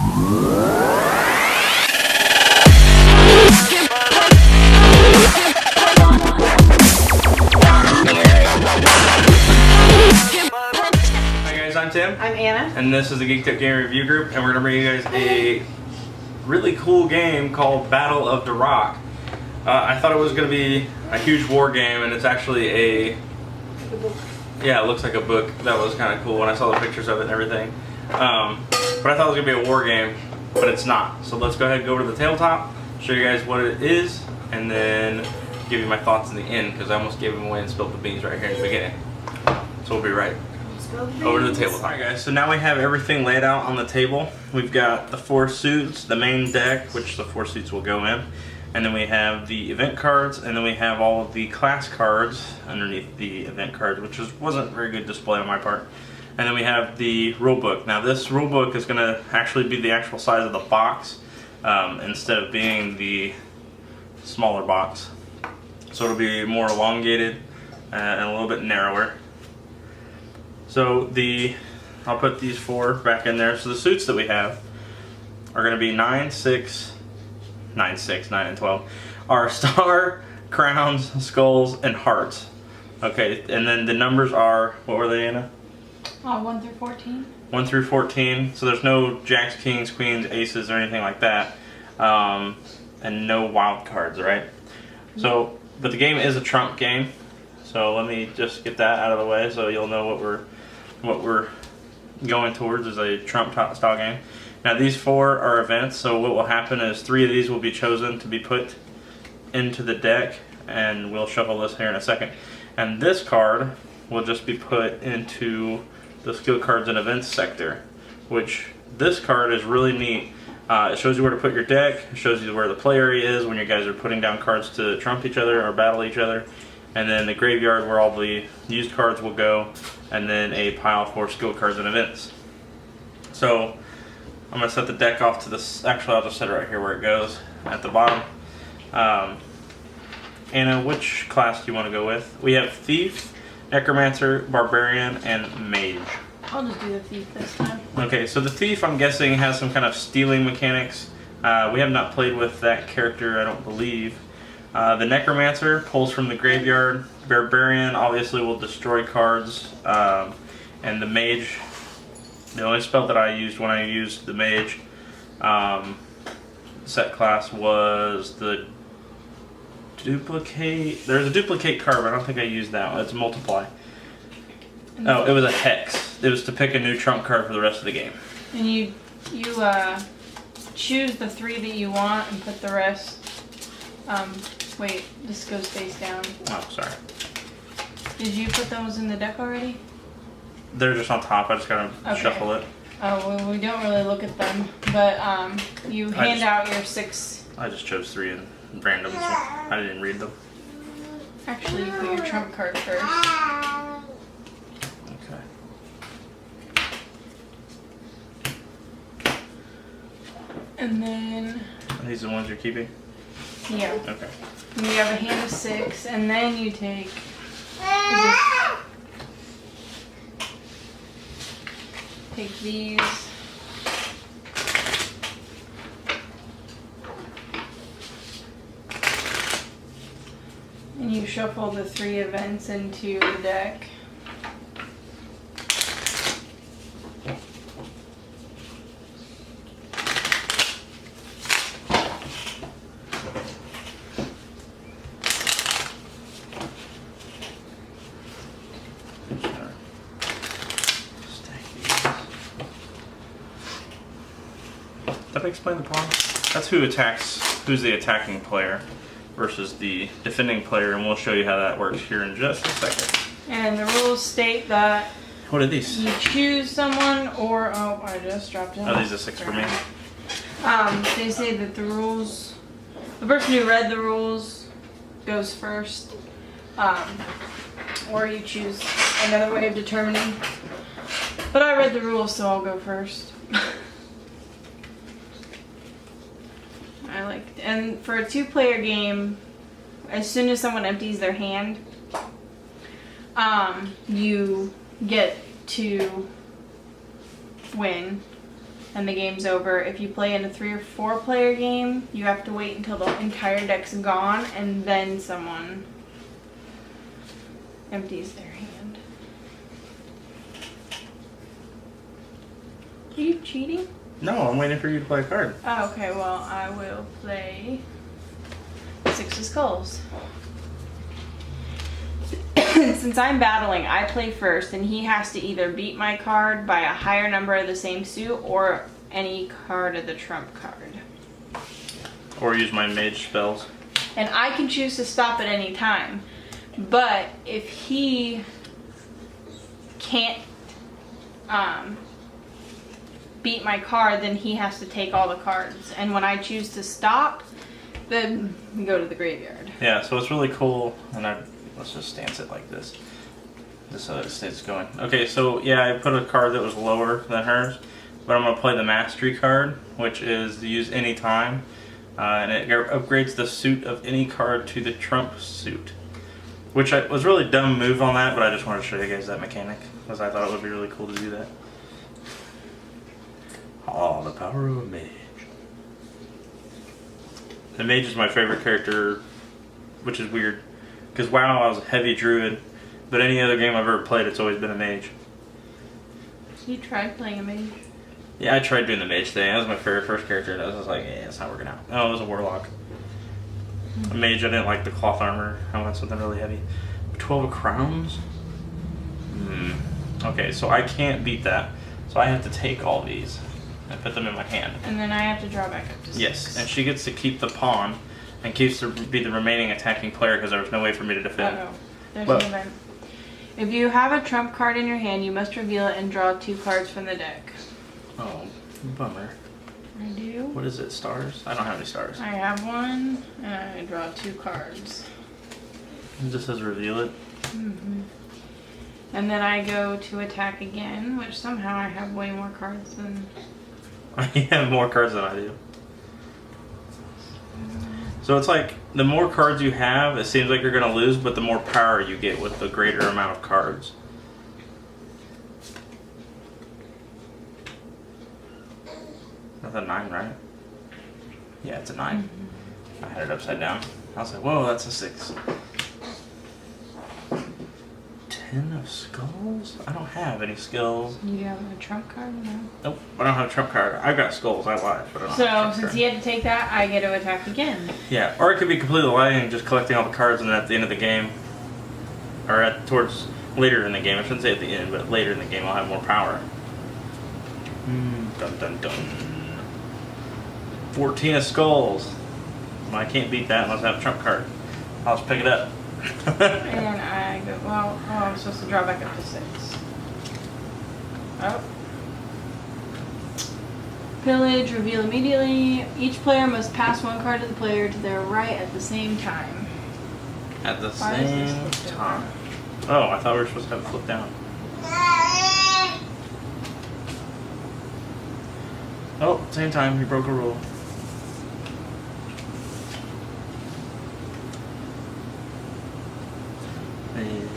I'm Tim. I'm Anna. And this is the Geekedupgaming review group, and we're going to bring you guys a really cool game called Battle of Durak. I thought it was going to be a huge war game, and it's actually a... Yeah, it looks like a book. That was kind of cool when I saw the pictures of it and everything. But I thought it was going to be a war game, but it's not. So let's go ahead and go over to the tabletop, show you guys what it is, and then give you my thoughts in the end, because I almost gave them away and spilled the beans right here in the beginning. So we'll be right over to the table. Alright guys, so now we have everything laid out on the table. We've got the 4 suits, the main deck, which the 4 suits will go in, and then we have the event cards, and then we have all of the class cards underneath the event cards, which wasn't a very good display on my part. And then we have the rule book. Now this rule book is going to actually be the actual size of the box instead of being the smaller box. So it'll be more elongated and a little bit narrower. So I'll put these 4 back in there. So the suits that we have are going to be 9, 6, 9, and 12. Are star, crowns, skulls, and hearts. Okay, and then the numbers are, what were they, Anna? 1 through 14. 1 through 14. So there's no jacks, kings, queens, aces, or anything like that. And no wild cards, right? So, but the game is a trump game. So let me just get that out of the way so you'll know what we're going towards is a trump style game. Now these 4 are events, so what will happen is 3 of these will be chosen to be put into the deck, and we'll shuffle this here in a second. And this card will just be put into the skill cards and events sector, which this card is really neat. It shows you where to put your deck, it shows you where the play area is when you guys are putting down cards to trump each other or battle each other. And then the graveyard where all the used cards will go, and then a pile for skill cards and events. So I'm going to set the deck off to this. Actually, I'll just set it right here where it goes at the bottom. Anna, which class do you want to go with? We have Thief, Necromancer, Barbarian, and Mage. I'll just do the Thief this time. Okay, so the Thief, I'm guessing, has some kind of stealing mechanics. We have not played with that character, I don't believe. The Necromancer pulls from the graveyard. Barbarian obviously will destroy cards. And the Mage, the only spell that I used when I used the Mage set class was the Duplicate. There's a Duplicate card, but I don't think I used that one. It's Multiply. Oh, it was a Hex. It was to pick a new trump card for the rest of the game. And you choose the 3 that you want and put the rest. Wait, this goes face down. Oh, sorry. Did you put those in the deck already? They're just on top. I just gotta shuffle it. Oh, well, we don't really look at them, but you hand out your 6. I just chose 3 in random, so I didn't read them. Actually, you put your trump card first. Okay. And then... Are these the ones you're keeping? Yeah. Okay. And you have a hand of 6, and then you take... Take these. And you shuffle the 3 events into the deck. That explain the problem? That's who attacks, who's the attacking player versus the defending player, and we'll show you how that works here in just a second. And the rules state that What are these? you choose someone or, oh, I just dropped it. Are these a 6 for me? They say that the rules, the person who read the rules goes first, or you choose another way of determining. But I read the rules, so I'll go first. And for a 2-player game, as soon as someone empties their hand, you get to win. and the game's over. If you play in a 3 or 4 player game, you have to wait until the entire deck's gone and then someone empties their hand. Are you cheating? No, I'm waiting for you to play a card. Oh, okay, well, I will play 6 of Skulls. Since I'm battling, I play first, and he has to either beat my card by a higher number of the same suit or any card of the trump card. Or use my mage spells. And I can choose to stop at any time. But if he can't beat my card, then he has to take all the cards. And when I choose to stop, then we go to the graveyard. Yeah, so it's really cool, and let's just stance it like this. Just so it stays going. Okay, so yeah, I put a card that was lower than hers, but I'm going to play the Mastery card, which is to use any time. And it upgrades the suit of any card to the trump suit. Which was really dumb move on that, but I just wanted to show you guys that mechanic, because I thought it would be really cool to do that. Oh, the power of a mage. The mage is my favorite character, which is weird. Because WoW, I was a heavy druid, but any other game I've ever played, it's always been a mage. You tried playing a mage? Yeah, I tried doing the mage thing. That was my very first character, and I was just like, yeah, it's not working out. Oh, it was a warlock. A mage, I didn't like the cloth armor. I wanted something really heavy. 12 of crowns? Okay, so I can't beat that. So I have to take all these and put them in my hand. And then I have to draw back up to 6. Yes, and she gets to keep the pawn and keeps to be the remaining attacking player because there was no way for me to defend. Uh-oh. There's an event. If you have a trump card in your hand, you must reveal it and draw 2 cards from the deck. Oh, bummer. I do. What is it, stars? I don't have any stars. I have one, and I draw 2 cards. It just says reveal it. And then I go to attack again, which somehow I have way more cards than... I have more cards than I do. So it's like, the more cards you have, it seems like you're going to lose, but the more power you get with the greater amount of cards. That's a 9, right? Yeah, it's a 9. I had it upside down. I was like, whoa, that's a 6. 10 of skulls? I don't have any skills. You have a trump card? No. Nope, I don't have a trump card. I've got skulls, I lied, but I don't have a So, trump since card. he had to take that, I get to attack again. Yeah, or it could be completely lying and just collecting all the cards and then at the end of the game, or towards later in the game, I shouldn't say at the end, but later in the game I'll have more power. Dun dun dun. 14 of skulls. Well, I can't beat that unless I have a trump card. I'll just pick it up. And I go, well, I'm supposed to draw back up to 6. Oh. Pillage, reveal immediately. Each player must pass 1 card to the player to their right at the same time. At the Why is this same flipped time. Oh, I thought we were supposed to have it flipped down. Oh, same time, you broke a rule. And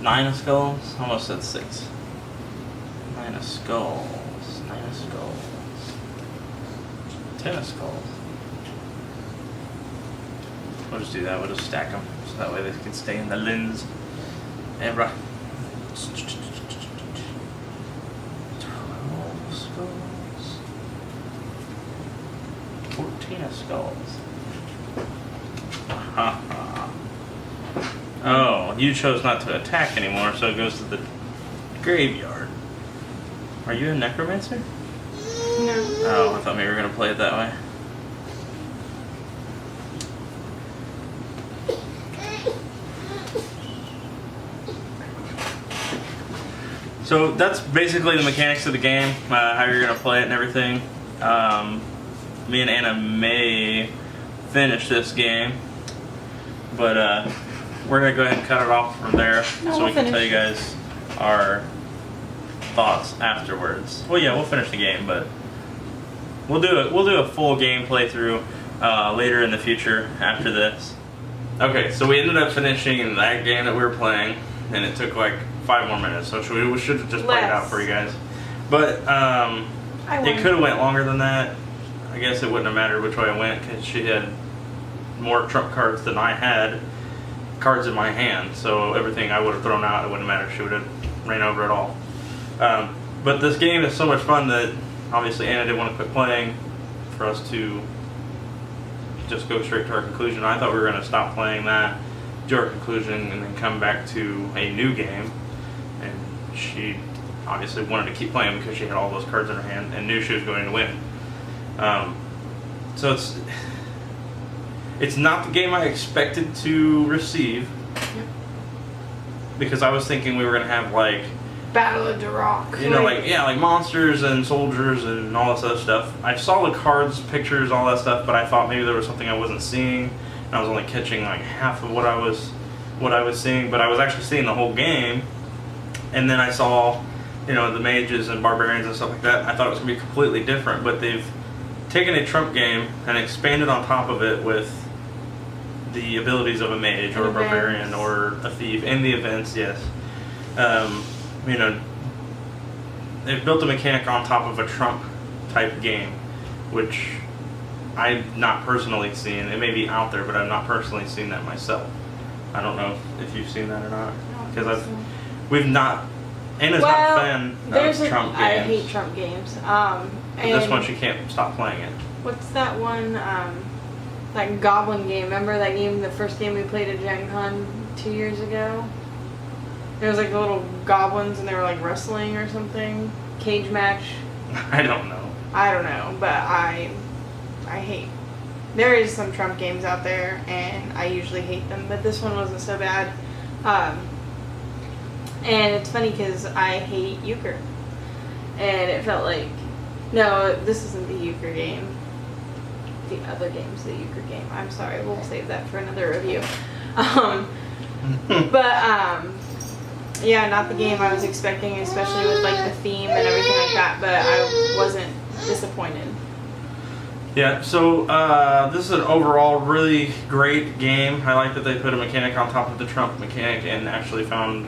9 of skulls? Almost said 6. 9 of skulls. 9 of skulls. 10 of skulls. We'll just do that. We'll just stack them so that way they can stay in the lens. And 12 skulls. 14 of skulls. Oh, you chose not to attack anymore, so it goes to the graveyard. Are you a necromancer? No. Oh, I thought maybe we were going to play it that way. So that's basically the mechanics of the game, how you're going to play it and everything. Me and Anna may finish this game, but we're going to go ahead and cut it off from there so we can tell you guys our thoughts afterwards. Well, yeah, we'll finish the game, but we'll do a full game playthrough later in the future after this. Okay, so we ended up finishing that game that we were playing, and it took like 5 more minutes, so we should have just played it out for you guys. But I it won. could have went longer than that. I guess it wouldn't have mattered which way I went because she had more trump cards than I had cards in my hand. So everything I would have thrown out, it wouldn't matter. She would have ran over it all. But this game is so much fun that obviously Anna didn't want to quit playing for us to just go straight to our conclusion. I thought we were going to stop playing that, do our conclusion, and then come back to a new game. And she obviously wanted to keep playing because she had all those cards in her hand and knew she was going to win. So it's not the game I expected to receive, because I was thinking we were going to have like Battle of Durak. you know, like monsters and soldiers and all this other stuff. I saw the cards, pictures, all that stuff, but I thought maybe there was something I wasn't seeing, and I was only catching like half of what I was seeing. But I was actually seeing the whole game, and then I saw, you know, the mages and barbarians and stuff like that. I thought it was gonna be completely different, but they've taken a trump game and expanded on top of it with the abilities of a mage or a barbarian or a thief in the events. Yes. You know, they've built a mechanic on top of a trump type game, which I've not personally seen. It may be out there, but I've not personally seen that myself. I don't know if you've seen that or not, because we've not. Anna's not a fan of Trump games. I hate Trump games. But this one, she can't stop playing it. What's that one? That Goblin game. Remember that game? The first game we played at Gen Con 2 years ago. There was like the little goblins and they were like wrestling or something. Cage match. I don't know. I don't know, but I hate. There is some Trump games out there, and I usually hate them, but this one wasn't so bad. And it's funny because I hate euchre, and it felt like, no, this isn't the euchre game. The other game's the euchre game. I'm sorry, we'll save that for another review. Yeah, not the game I was expecting, especially with like the theme and everything like that, but I wasn't disappointed. Yeah, so this is an overall really great game. I like that they put a mechanic on top of the Trump mechanic, and actually I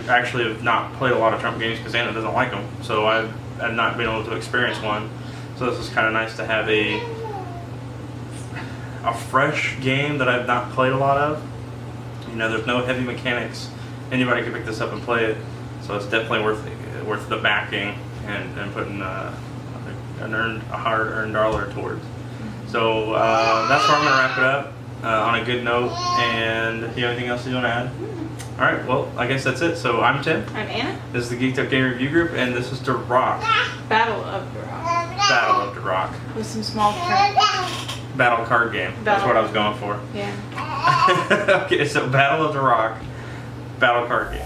actually have not played a lot of Trump games because Anna doesn't like them, so I've not been able to experience one. So this is kind of nice to have a fresh game that I've not played a lot of. You know, there's no heavy mechanics. Anybody can pick this up and play it, so it's definitely worth the backing and putting a hard-earned dollar towards. So that's where I'm going to wrap it up on a good note. And do you have anything else you want to add? All right, well, I guess that's it. So I'm Tim. I'm Anna. This is the Geeked Up Game Review Group, and this is Durak. Battle of Durak. Battle of Durak. With some small Battle card game. That's what I was going for. Yeah. Okay, so Battle of Durak. Battle card game.